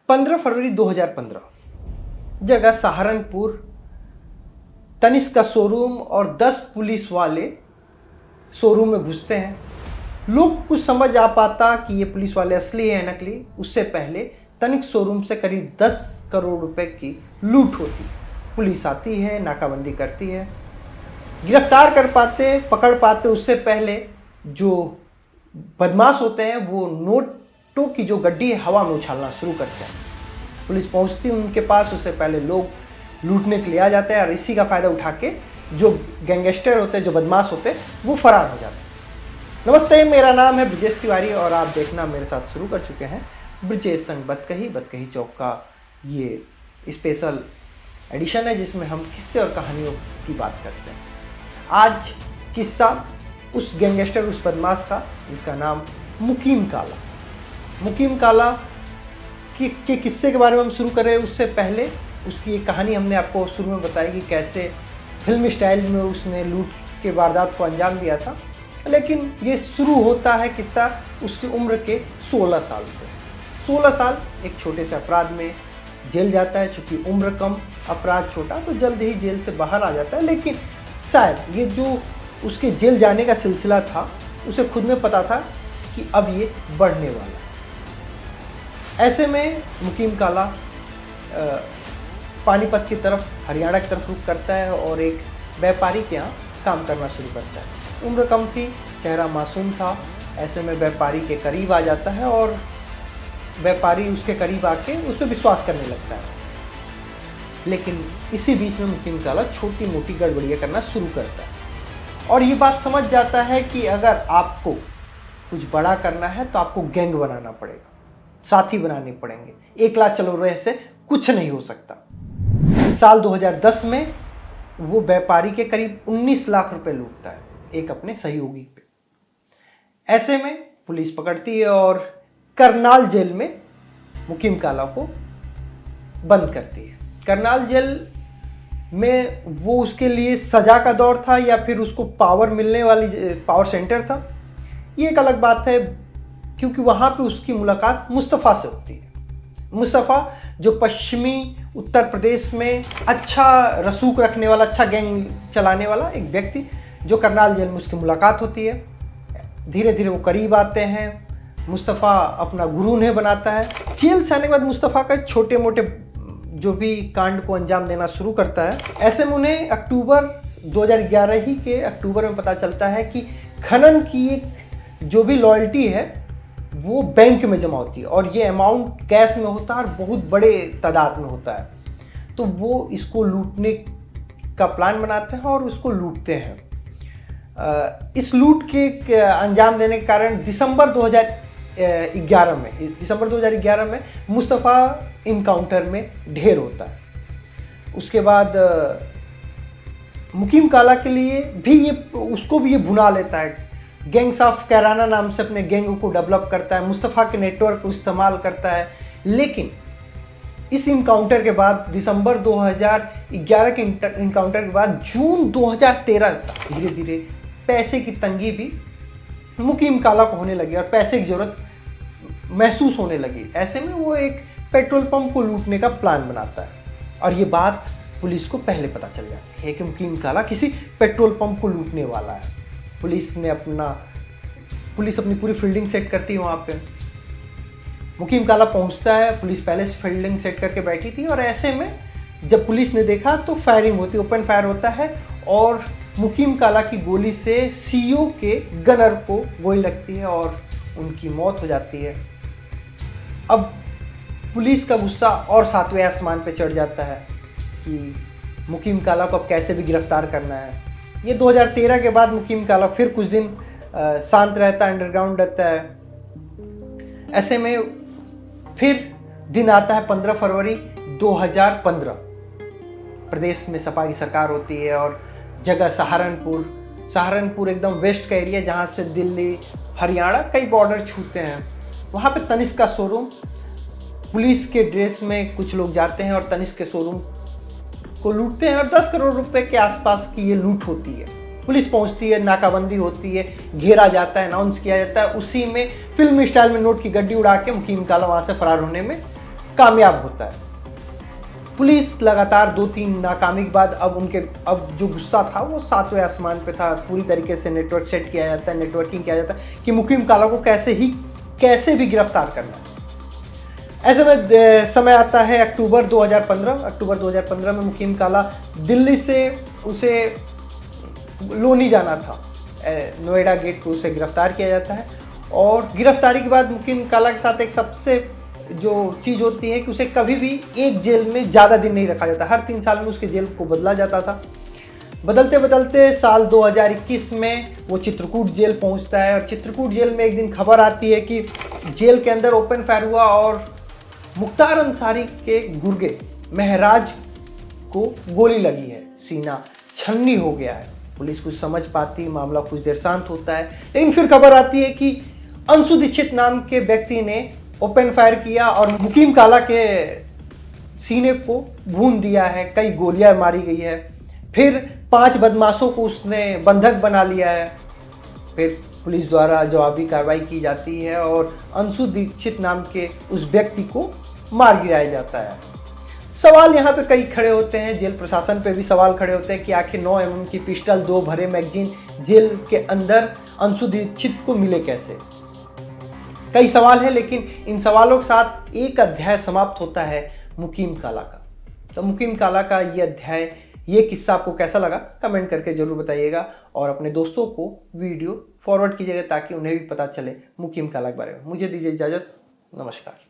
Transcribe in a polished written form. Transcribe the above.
15 फरवरी 2015, जगह सहारनपुर, तनिष्क का शोरूम और 10 पुलिस वाले शोरूम में घुसते हैं। लोग कुछ समझ आ पाता कि ये पुलिस वाले असली है नकली, उससे पहले तनिष्क शोरूम से करीब 10 करोड़ रुपए की लूट होती। पुलिस आती है, नाकाबंदी करती है, गिरफ्तार कर पाते, पकड़ पाते उससे पहले जो बदमाश होते हैं वो नोटों की जो गड्डी है हवा में उछालना शुरू करते हैं। पुलिस पहुंचती है उनके पास, उससे पहले लोग लूटने के लिए आ जाते हैं और इसी का फ़ायदा उठा के जो गैंगस्टर होते हैं, जो बदमाश होते हैं, वो फरार हो जाते हैं। नमस्ते, मेरा नाम है ब्रजेश तिवारी और आप देखना मेरे साथ शुरू कर चुके हैं ब्रजेश संग बतकही चौक का ये स्पेशल एडिशन है जिसमें हम किस्से और कहानियों की बात करते हैं। आज किस्सा उस गैंगस्टर, उस बदमाश का जिसका नाम मुकीम काला के किस्से के बारे में हम शुरू करें उससे पहले उसकी एक कहानी हमने आपको शुरू में बताई कि कैसे फिल्म स्टाइल में उसने लूट के वारदात को अंजाम दिया था। लेकिन ये शुरू होता है किस्सा उसकी उम्र के 16 साल से। 16 साल एक छोटे से अपराध में जेल जाता है। चूँकि उम्र कम, अपराध छोटा, तो जल्द ही जेल से बाहर आ जाता है। लेकिन शायद ये जो उसके जेल जाने का सिलसिला था उसे खुद में पता था कि अब ये बढ़ने वाला है। ऐसे में मुकीम काला पानीपत की तरफ, हरियाणा की तरफ रुख करता है और एक व्यापारी के यहाँ काम करना शुरू करता है। उम्र कम थी, चेहरा मासूम था। ऐसे में व्यापारी के करीब आ जाता है और व्यापारी उसके करीब आके उस पर विश्वास करने लगता है। लेकिन इसी बीच में मुकीम काला छोटी मोटी गड़बड़ियाँ करना शुरू करता है और ये बात समझ जाता है कि अगर आपको कुछ बड़ा करना है तो आपको गैंग बनाना पड़ेगा, साथी बनाने पड़ेंगे। एकला चलो रहे से कुछ नहीं हो सकता। साल 2010 में वो व्यापारी के करीब 19 लाख रुपए लूटता है एक अपने सहयोगी पे। ऐसे में पुलिस पकड़ती है और करनाल जेल में मुकीम काला को बंद करती है। करनाल जेल में वो उसके लिए सजा का दौर था या फिर उसको पावर मिलने वाली पावर सेंटर था, ये एक अलग बात है, क्योंकि वहाँ पे उसकी मुलाकात मुस्तफ़ा से होती है। मुस्तफ़ा जो पश्चिमी उत्तर प्रदेश में अच्छा रसूख रखने वाला, अच्छा गैंग चलाने वाला एक व्यक्ति, जो करनाल जेल में उसकी मुलाकात होती है। धीरे धीरे वो करीब आते हैं, मुस्तफ़ा अपना गुरु उन्हें बनाता है। जेल से आने के बाद मुस्तफ़ा का छोटे मोटे जो भी कांड को अंजाम देना शुरू करता है। ऐसे में उन्हें अक्टूबर 2011 ही के अक्टूबर में पता चलता है कि खनन की एक जो भी लॉयल्टी है वो बैंक में जमा होती है और ये अमाउंट कैश में होता है और बहुत बड़े तादाद में होता है। तो वो इसको लूटने का प्लान बनाते हैं और उसको लूटते हैं। इस लूट के अंजाम देने के कारण दिसंबर 2011 में मुस्तफ़ा इनकाउंटर में ढेर होता है। उसके बाद मुकीम काला के लिए भी उसको भी ये भुना लेता है। गैंग्स ऑफ कैराना नाम से अपने गैंग को डेवलप करता है, मुस्तफ़ा के नेटवर्क को इस्तेमाल करता है। लेकिन इस इनकाउंटर के बाद, दिसंबर 2011 के इनकाउंटर के बाद जून 2013 तक धीरे धीरे पैसे की तंगी भी मुकीम काला को होने लगी और पैसे की ज़रूरत महसूस होने लगी। ऐसे में वो एक पेट्रोल पंप को लूटने का प्लान बनाता है और ये बात पुलिस को पहले पता चल जाती है कि मुकीम काला किसी पेट्रोल पंप को लूटने वाला है। पुलिस अपनी पूरी फील्डिंग सेट करती है वहाँ पे। मुकीम काला पहुँचता है, पुलिस पहले से फील्डिंग सेट करके बैठी थी और ऐसे में जब पुलिस ने देखा तो फायरिंग होती, ओपन फायर होता है और मुकीम काला की गोली से सीओ के गनर को गोली लगती है और उनकी मौत हो जाती है। अब पुलिस का गुस्सा और 7वें आसमान पे चढ़ जाता है कि मुकीम काला को अब कैसे भी गिरफ्तार करना है। ये 2013 के बाद मुकीम काला फिर कुछ दिन शांत रहता है, अंडरग्राउंड रहता है। ऐसे में फिर दिन आता है 15 फरवरी 2015। प्रदेश में सपा की सरकार होती है और जगह सहारनपुर एकदम वेस्ट का एरिया जहाँ से दिल्ली, हरियाणा कई बॉर्डर छूते हैं। वहाँ पे तनिष्क का शोरूम, पुलिस के ड्रेस में कुछ लोग जाते हैं और तनिष्क के शोरूम को लूटते हैं और 10 करोड़ रुपए के आसपास की ये लूट होती है। पुलिस पहुंचती है, नाकाबंदी होती है, घेरा जाता है, अनाउंस किया जाता है। उसी में फिल्मी स्टाइल में नोट की गड्डी उड़ा के मुकीम काला वहाँ से फरार होने में कामयाब होता है। पुलिस लगातार 2-3 नाकामी के बाद अब जो गुस्सा था वो 7वें आसमान पे था। पूरी तरीके से नेटवर्क सेट किया जाता है, नेटवर्किंग किया जाता है कि मुकीम काला को कैसे भी गिरफ्तार करना है। ऐसे में समय आता है अक्टूबर 2015 में मुकीम काला दिल्ली से उसे लोनी जाना था, नोएडा गेट पे उसे गिरफ्तार किया जाता है। और गिरफ्तारी के बाद मुकीम काला के साथ एक सबसे जो चीज़ होती है कि उसे कभी भी एक जेल में ज़्यादा दिन नहीं रखा जाता। हर 3 साल में उसके जेल को बदला जाता था। बदलते बदलते साल 2021 में वो चित्रकूट जेल पहुंचता है और चित्रकूट जेल में एक दिन खबर आती है कि जेल के अंदर ओपन फायर हुआ और मुख्तार अंसारी के गुर्गे महराज को गोली लगी है, सीना छन्नी हो गया है। पुलिस कुछ समझ पाती, मामला कुछ देर शांत होता है, लेकिन फिर खबर आती है कि अंशु दीक्षित नाम के व्यक्ति ने ओपन फायर किया और मुकीम काला के सीने को भून दिया है, कई गोलियां मारी गई है। फिर 5 बदमाशों को उसने बंधक बना लिया है। फिर पुलिस द्वारा जवाबी कार्रवाई की जाती है और अंशु दीक्षित नाम के उस व्यक्ति को मार गिराया जाता है। सवाल यहाँ पे कई खड़े होते हैं, जेल प्रशासन पे भी सवाल खड़े होते हैं कि आखिर 9 mm की पिस्टल, 2 भरे मैगजीन जेल के अंदर अंशु दीक्षित को मिले कैसे। कई सवाल हैं, लेकिन इन सवालों के साथ एक अध्याय समाप्त होता है मुकीम काला का। तो मुकीम काला का ये अध्याय, ये किस्सा आपको कैसा लगा कमेंट करके जरूर बताइएगा और अपने दोस्तों को वीडियो फॉरवर्ड कीजिएगा ताकि उन्हें भी पता चले मुकीम काला के बारे में। मुझे दीजिए इजाज़त, नमस्कार।